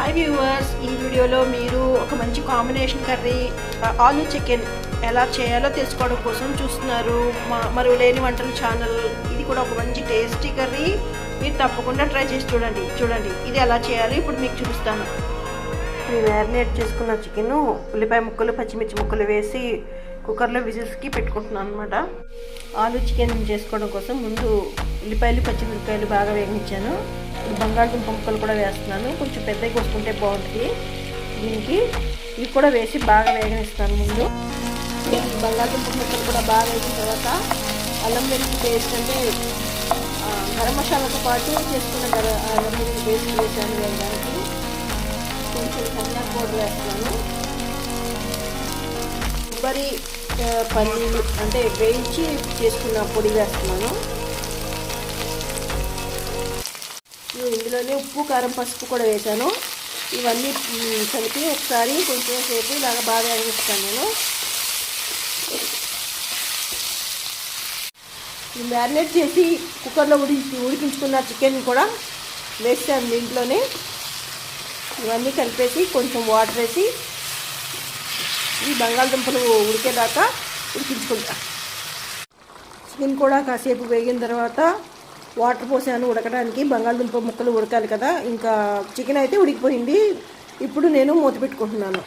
Hi viewers, ఈ వీడియోలో మీరు ఒక మంచి కాంబినేషన్ కర్రీ ఆలూ చికెన్ ఎలా చేయాలో తెలుసుకోవడం కోసం చూస్తున్నారు మరో లేని వంటల ఛానల్. ఇది కూడా ఒక మంచి టేస్టీ కర్రీ, మీరు తప్పకుండా ట్రై చేసి చూడండి ఇది ఎలా చేయాలో ఇప్పుడు మీకు చూపిస్తాను. నేను మ్యారినేట్ చేసుకున్న చికెన్ ఉల్లిపాయ ముక్కలు పచ్చిమిర్చి ముక్కలు వేసి కుక్కర్లో విజిల్స్కి పెట్టుకుంటున్నాను అనమాట. ఆలూ చికెన్ చేసుకోవడం కోసం ముందు ఉల్లిపాయలు పచ్చిమిరపకాయలు బాగా వేగించాను. ఇప్పుడు బంగాళదుంప ముక్కలు కూడా వేస్తున్నాను. కొంచెం పెద్దగా కోసుకుంటే బాగుంటుంది. దీనికి ఇవి కూడా వేసి బాగా వేగనిస్తాను. ముందు ఈ బంగాళదుంప ముక్కలు కూడా బాగా వేసిన తర్వాత అల్లం వెల్లుల్లి పేస్ట్ అంటే గరం మసాలాతో పాటు చేసుకున్న అల్లం వెల్లుల్లి పేస్ట్ వేసాను వేయడానికి. కొంచెం ధనియా పౌడర్ వేస్తున్నాను. కొబ్బరి పల్లీలు అంటే వేయించి చేసుకున్న పొడి వేస్తున్నాను. ఇందులోనే ఉప్పు కారం పసుపు కూడా వేసాను. ఇవన్నీ కలిపి ఒకసారి కొంచెం సేపు ఇలాగ బాగా వేగిస్తాను. నేను మ్యారినేట్ చేసి కుక్కర్లో ఉడికించుకున్న చికెన్ కూడా వేసాను దీంట్లోనే. ఇవన్నీ కలిపేసి కొంచెం వాటర్ వేసి ఈ బంగాళదుంపలు ఉడికేదాకా ఉడికించుకుంటా. చికెన్ కూడా కాసేపు వేగిన తర్వాత వాటర్ పోసాను ఉడకడానికి. బంగాళదుంప ముక్కలు ఉడకాలి కదా. ఇంకా చికెన్ అయితే ఉడికిపోయింది. ఇప్పుడు నేను మూత పెట్టుకుంటున్నాను.